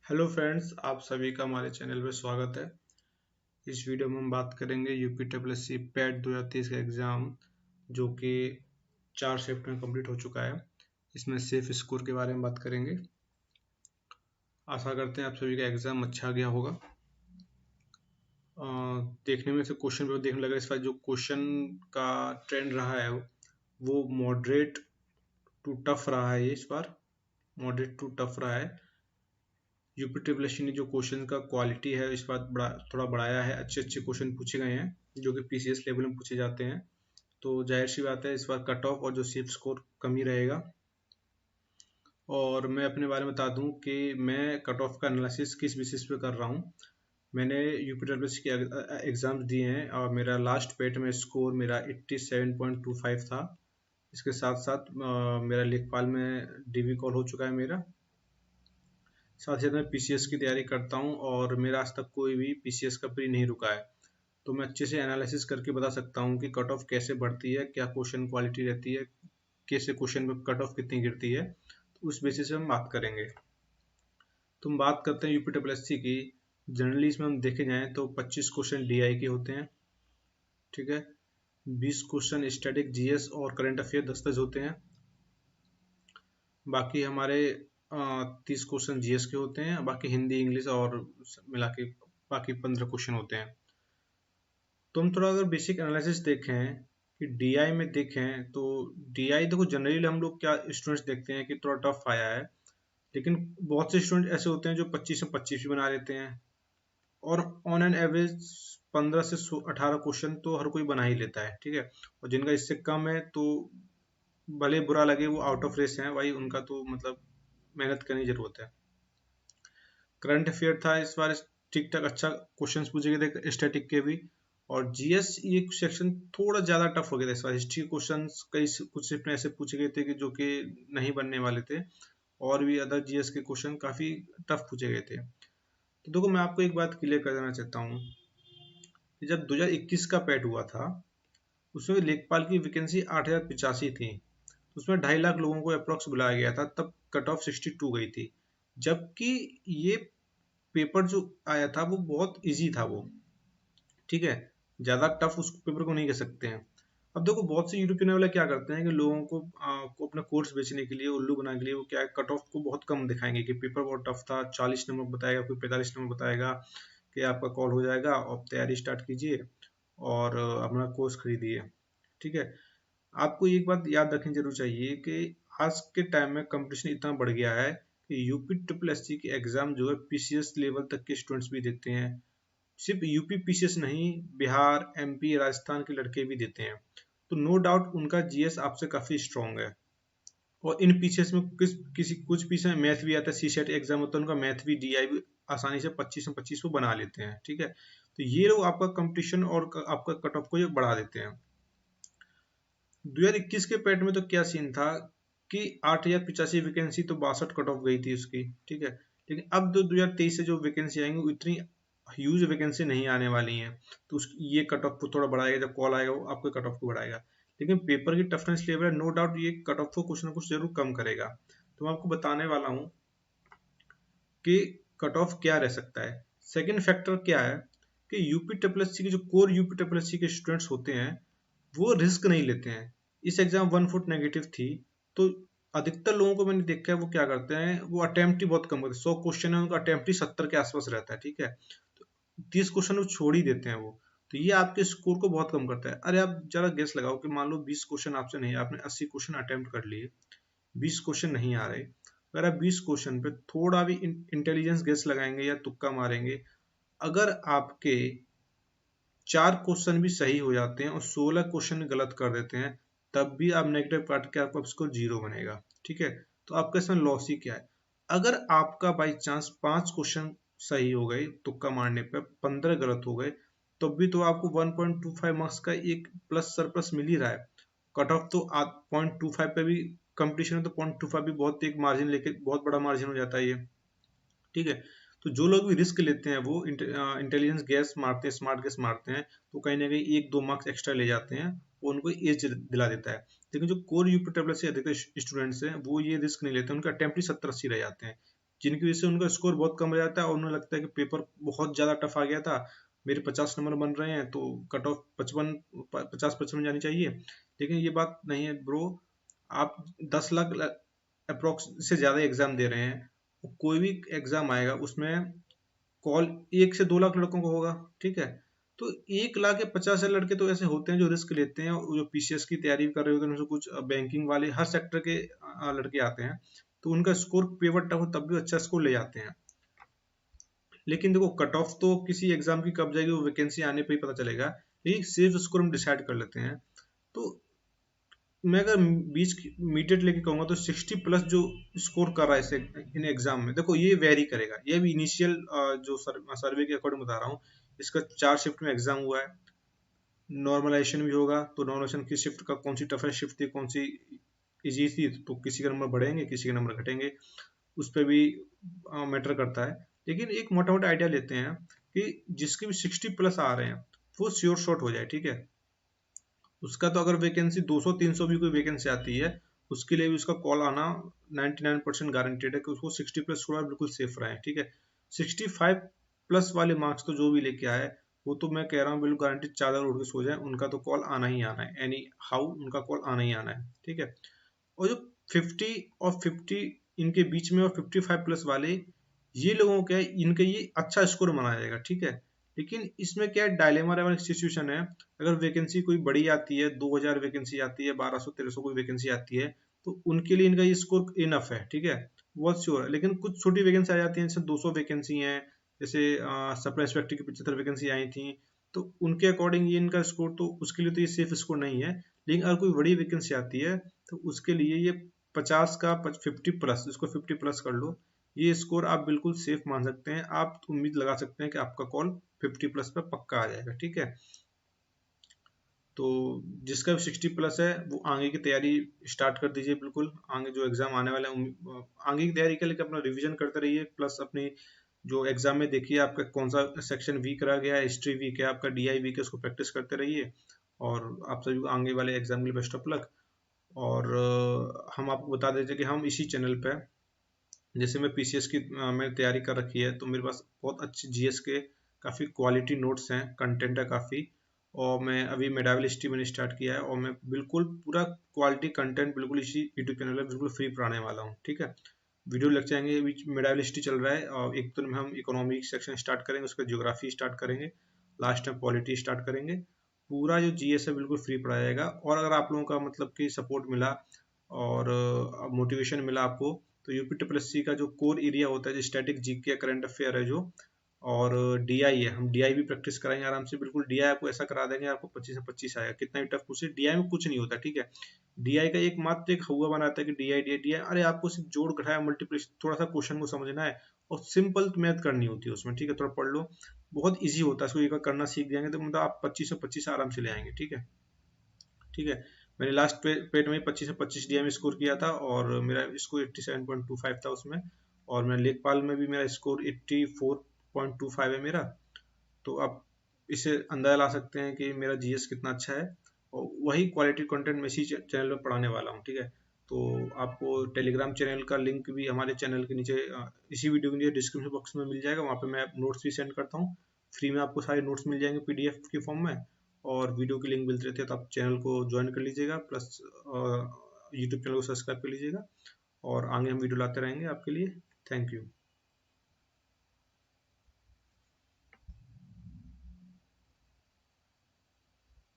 Hello friends, आप सभी का हमारे चैनल में स्वागत है। इस वीडियो में हम बात करेंगे यूपी ट्रिपल पैट 2023 का एग्ज़ाम जो कि 4 शिफ्ट में कंप्लीट हो चुका है। इसमें सेफ स्कोर के बारे में बात करेंगे। आशा करते हैं आप सभी का एग्ज़ाम अच्छा गया होगा। देखने में से क्वेश्चन पेपर देखने लगा, इस बार जो क्वेश्चन का ट्रेंड रहा है वो मॉडरेट टू टफ रहा है। इस बार मॉडरेट टू टफ रहा है। यूपी ट्रिपल एस ने जो क्वेश्चन का क्वालिटी है इस बार थोड़ा बढ़ाया है। अच्छे अच्छे क्वेश्चन पूछे गए हैं जो कि पीसीएस लेवल में पूछे जाते हैं। तो जाहिर सी बात है इस बार कट ऑफ और जो सेफ स्कोर कम ही रहेगा। और मैं अपने बारे में बता दूं कि मैं कट ऑफ का एनालिसिस किस बेसिस पे कर रहा हूं। मैंने यूपी ट्रिपल एस के एग्ज़ाम्स दिए हैं और मेरा लास्ट पेट में स्कोर मेरा 87.25 था। इसके साथ साथ मेरा लेखपाल में डीवी कॉल हो चुका है मेरा। साथ ही मैं पीसीएस की तैयारी करता हूं और मेरा आज तक कोई भी पीसीएस का प्री नहीं रुका है। तो मैं अच्छे से एनालिसिस करके बता सकता हूं कि कट ऑफ कैसे बढ़ती है, क्या क्वेश्चन क्वालिटी रहती है, कैसे क्वेश्चन में कट ऑफ कितनी गिरती है। तो उस बेसिस पे हम बात करेंगे। तो हम बात करते हैं यूपी ट्रिपल एस सी की। जनरली इसमें हम देखे जाएँ तो 25 क्वेश्चन डीआई के होते हैं, ठीक है। 20 क्वेश्चन स्टैटिक जीएस और करंट अफेयर 10 होते हैं। बाकी हमारे 30 क्वेश्चन जीएस के होते हैं। बाकी हिंदी इंग्लिश और मिला के बाकी 15 क्वेश्चन होते हैं। तो हम थोड़ा अगर बेसिक एनालिसिस देखें कि डीआई में देखें तो डीआई देखो, जनरली हम लोग क्या स्टूडेंट्स देखते हैं कि थोड़ा टफ आया है, लेकिन बहुत से स्टूडेंट ऐसे होते हैं जो 25 में 25 भी बना लेते हैं। और ऑन एन एवरेज 15 से 18 क्वेश्चन तो हर कोई बना ही लेता है, ठीक है। और जिनका इससे कम है तो भले बुरा लगे, वो आउट ऑफ रेस हैं भाई, उनका तो मतलब मेहनत करने की जरूरत है। करंट अफेयर था इस बार ठीक ठाक अच्छा क्वेश्चंस पूछे गए थे स्टैटिक के भी। और जीएस ये सेक्शन थोड़ा ज़्यादा टफ हो गया था इस बार। हिस्ट्री क्वेश्चंस कई कुछ शिफ्ट में ऐसे पूछे गए थे कि जो कि नहीं बनने वाले थे, और भी अदर जीएस के क्वेश्चन काफ़ी टफ पूछे गए थे। तो देखो, मैं आपको एक बात क्लियर कर देना चाहता हूँ कि जब 2021 का पैट हुआ था उसमें लेखपाल की वैकेंसी 8085 थी। उसमें 2.5 लाख लोगों को अप्रोक्स बुलाया गया था, तब कट ऑफ 62 गई थी। जबकि ये पेपर जो आया था वो बहुत इजी था वो, ठीक है। ज़्यादा टफ उस पेपर को नहीं कह सकते हैं। अब देखो, बहुत से यूट्यूब चैनल वाले क्या करते हैं कि लोगों को अपना कोर्स बेचने के लिए, उल्लू बनाने के लिए, वो क्या कट ऑफ को बहुत कम दिखाएंगे कि पेपर बहुत टफ था, 40 नंबर बताएगा, कोई 45 नंबर बताएगा कि आपका कॉल हो जाएगा, आप तैयारी स्टार्ट कीजिए और अपना कोर्स खरीदिए, ठीक है। आपको एक बात याद रखनी जरूर चाहिए कि आज के टाइम में कंपटीशन इतना बढ़ गया है कि यूपी ट्रिपल एस सी के एग्जाम जो है पीसीएस लेवल तक के स्टूडेंट्स भी देते हैं। सिर्फ यूपी पीसीएस नहीं, बिहार एमपी राजस्थान के लड़के भी देते हैं। तो नो डाउट उनका जीएस आपसे काफी स्ट्रांग है। और इन पीसीएस में कुछ पीछे में मैथ भी आता है, सी सेट एग्जाम होता है उनका, मैथ भी डीआई भी आसानी से 25 में 25 को बना लेते हैं, ठीक है। तो ये लोग आपका कंपटीशन और आपका कट ऑफ को ये बढ़ा देते हैं। 2021 के पैट में तो क्या सीन था कि 8085 वैकेंसी तो 62 कट ऑफ गई थी उसकी, ठीक है। लेकिन अब 2023 से जो वैकेंसी आएंगी वो इतनी ह्यूज वैकेंसी नहीं आने वाली हैं। तो ये कट ऑफ को थोड़ा बढ़ाएगा, जब कॉल आएगा वो आपके कट ऑफ को बढ़ाएगा। लेकिन पेपर की टफनेस लेवल है, नो डाउट ये कट ऑफ को कुछ ना कुछ जरूर कम करेगा। तो मैं आपको बताने वाला हूँ कि कट ऑफ क्या रह सकता है। सेकेंड फैक्टर क्या है कि यूपी ट्रिपल एस सी के जो core UP triple S C के स्टूडेंट्स होते हैं वो रिस्क नहीं लेते हैं। इस एग्जाम 1 फुट नेगेटिव थी, तो अधिकतर लोगों को मैंने देखा है वो क्या करते हैं, वो अटेम्प्ट ही बहुत कम करते हैं। 100 क्वेश्चन है उनका अटेम्प्ट ही 70 के आसपास रहता है, ठीक है। तो 30 क्वेश्चन वो छोड़ ही देते हैं वो। तो ये आपके स्कोर को बहुत कम करता है। अरे आप जरा गेस लगाओ कि मान लो 20 क्वेश्चन आपसे नहीं, आपने 80 क्वेश्चन अटेम्प्ट कर लिए, 20 क्वेश्चन नहीं आ रहे। अगर आप 20 क्वेश्चन पे थोड़ा भी इंटेलिजेंस गेस लगाएंगे या तुक्का मारेंगे, अगर आपके 4 क्वेश्चन भी सही हो जाते हैं और 16 क्वेश्चन गलत कर देते हैं, तब भी आप नेगेटिव काट के आपका स्कोर 0 बनेगा, ठीक है। तो आपका इसमें लॉस ही क्या है। अगर आपका बाई चांस 5 क्वेश्चन सही हो गए तुक्का मारने पे, 15 गलत हो गए, तब भी तो आपको 1.25 मार्क्स का एक प्लस सरप्लस मिल ही रहा है। कट ऑफ तो 0.25 पे भी कंपटीशन है, तो 0.25 भी बहुत एक मार्जिन लेके बहुत बड़ा मार्जिन हो जाता है ये, ठीक है। तो जो लोग भी रिस्क लेते हैं वो इंटेलिजेंस गैस मारते हैं, स्मार्ट गैस मारते हैं, तो कहीं ना कहीं 1-2 मार्क्स एक्स्ट्रा ले जाते हैं, वो उनको एज दिला देता है। लेकिन जो कोर यूपी टेबल से अधिक स्टूडेंट्स हैं वो ये रिस्क नहीं लेते, उनका अटेम्प्ट ही 70-80 रह जाते हैं। जिनकी वजह से उनका स्कोर बहुत कम रह जाता है और उन्हें लगता है कि पेपर बहुत ज़्यादा टफ आ गया था, मेरे 50 नंबर बन रहे हैं तो कट ऑफ 50-55 जानी चाहिए। लेकिन ये बात नहीं है ब्रो, आप 10 लाख अप्रोक्स से ज़्यादा एग्जाम दे रहे हैं, कोई भी एग्जाम आएगा उसमें कॉल 1 से 2 लाख लड़कों को होगा, ठीक है। तो 1 लाख या 50 हजार लड़के तो ऐसे होते हैं जो रिस्क लेते हैं, और जो पीसीएस की तैयारी कर रहे होते हैं उनसे कुछ बैंकिंग वाले हर सेक्टर के लड़के आते हैं, तो उनका स्कोर पेपर टफ हो तब भी अच्छा स्कोर ले जाते हैं। लेकिन देखो कट ऑफ तो किसी एग्जाम की कब जाएगी वो वैकेंसी आने पे ही पता चलेगा, लेकिन सिर्फ स्कोर हम डिसाइड कर लेते हैं। तो मैं अगर बीच मीडिएट लेके कहूंगा तो 60 प्लस जो स्कोर कर रहा है इसे इन एग्जाम में, देखो ये वेरी करेगा, ये भी इनिशियल जो सर्वे के अकॉर्डिंग बता रहा हूँ। इसका 4 शिफ्ट में एग्जाम हुआ है, नॉर्मलाइजेशन भी होगा, तो नॉर्मलाइजेशन की शिफ्ट का कौन सी टफेस्ट शिफ्ट थी, कौन सी इजी थी, तो किसी के नंबर बढ़ेंगे किसी के नंबर घटेंगे, उस पर भी मैटर करता है। लेकिन एक मोटा मोटा आइडिया लेते हैं कि जिसके भी 60 प्लस आ रहे हैं वो श्योर शॉट हो जाए, ठीक है। उसका तो अगर वैकेंसी 200-300 भी कोई वैकेंसी आती है, उसके लिए भी उसका कॉल आना 99% गारंटेड है कि उसको 60 प्लस छोड़ा बिल्कुल सेफ रहे, ठीक है। 65 प्लस वाले मार्क्स तो जो भी लेके आए, वो तो मैं कह रहा हूँ बिल्कुल गारंटी, चादर उड़ के सो जाए, उनका तो कॉल आना ही आना है, एनी हाउ उनका कॉल आना ही आना है, ठीक है। और जो 50 और 50 इनके बीच में और 55 प्लस वाले, ये लोगों का इनका ये अच्छा स्कोर माना जाएगा, ठीक है। लेकिन इसमें क्या डायलेमा वाली सिचुएशन है, अगर वैकेंसी कोई बड़ी आती है, 2000 वैकेंसी आती है, 1200-1300 कोई वैकेंसी आती है, तो उनके लिए इनका ये स्कोर इनफ है, ठीक है, बहुत श्योर है। लेकिन कुछ छोटी वैकेंसी आ जाती है, जैसे 200 वैकेंसी है, जैसे सब इंस्पेक्टर की 75 वैकेंसी आई थी, तो उनके अकॉर्डिंग ये इनका स्कोर, तो उसके लिए तो ये सेफ स्कोर नहीं है। लेकिन अगर कोई बड़ी वैकेंसी आती है तो उसके लिए ये 50 का 50 प्लस, इसको 50 प्लस कर लो, ये स्कोर आप बिल्कुल सेफ मान सकते हैं, आप उम्मीद लगा सकते हैं कि आपका कॉल 50 प्लस पे पक्का आ जाएगा, ठीक है। तो जिसका भी 60 प्लस है वो आगे की तैयारी स्टार्ट कर दीजिए बिल्कुल, आगे जो एग्जाम आने वाले हैं आगे की तैयारी के लिए अपना रिवीजन करते रहिए, प्लस अपनी जो एग्जाम में देखिए आपका कौन सा सेक्शन वीक रह गया है, हिस्ट्री वीक है आपका, डीआई वीक है, उसको प्रैक्टिस करते रहिए। और आप सभी को आगे वाले एग्जाम के लिए बेस्ट ऑफ लक। और हम आपको बता देते कि हम इसी चैनल पे, जैसे मैं पीसीएस की मैंने तैयारी कर रखी है, तो मेरे पास बहुत अच्छे जीएस के काफ़ी क्वालिटी नोट्स हैं, कंटेंट है काफ़ी। और मैं अभी मेडावल हिस्ट्री मैंने स्टार्ट किया है, और मैं बिल्कुल पूरा क्वालिटी कंटेंट बिल्कुल इसी यूट्यूब चैनल पर बिल्कुल फ्री पढ़ाने वाला हूँ, ठीक है। वीडियो लग जाएंगे, बीच मेडावल हिस्ट्री चल रहा है, और एक तो में हम इकोनॉमिक सेक्शन स्टार्ट करेंगे, उसके ज्योग्राफी स्टार्ट करेंगे, लास्ट में पॉलिटी स्टार्ट करेंगे। पूरा जो जीएस है बिल्कुल फ्री पढ़ाया जाएगा। और अगर आप लोगों का मतलब कि सपोर्ट मिला और मोटिवेशन मिला आपको, तो यूपी ट्रिपल एस सी का जो कोर एरिया होता है, जो स्टैटिक जीके या करंट अफेयर है जो, और डीआई है, हम डीआई भी प्रैक्टिस कराएंगे आराम से, बिल्कुल डीआई आपको ऐसा करा देंगे आपको 25 से 25 आएगा, कितना भी टफ पूछे, डीआई में कुछ नहीं होता, ठीक है। डीआई का एक मात्र एक हुआ बनाता है कि डीआई डीआई डीआई, अरे आपको सिर्फ जोड़ घटाया मल्टीप्लिकेशन, थोड़ा सा क्वेश्चन को समझना है, और सिंपल मैथ करनी होती है उसमें, ठीक है, थोड़ा पढ़ लो, बहुत ईजी होता है, इसको एक करना सीख जाएंगे तो मतलब आप 25 से 25 आराम से ले आएंगे, ठीक है। ठीक है, मैंने लास्ट पेट में 25 से 25 डीएम स्कोर किया था, और मेरा स्कोर 87.25 था उसमें। और मैं लेखपाल में भी मेरा स्कोर 84.25 है मेरा। तो आप इसे अंदाजा ला सकते हैं कि मेरा जीएस कितना अच्छा है, और वही क्वालिटी कंटेंट मैं इसी चैनल में पढ़ाने वाला हूँ, ठीक है। तो आपको टेलीग्राम चैनल का लिंक भी हमारे चैनल के नीचे इसी वीडियो के नीचे डिस्क्रिप्शन बॉक्स में मिल जाएगा, वहाँ पे मैं नोट्स भी सेंड करता हूँ, फ्री में आपको सारे नोट्स मिल जाएंगे पीडीएफ के फॉर्म में, और वीडियो की लिंक मिलती रहती है, तो आप चैनल को ज्वाइन कर लीजिएगा, प्लस यूट्यूब चैनल को सब्सक्राइब कर लीजिएगा, और आगे हम वीडियो लाते रहेंगे आपके लिए। Thank you.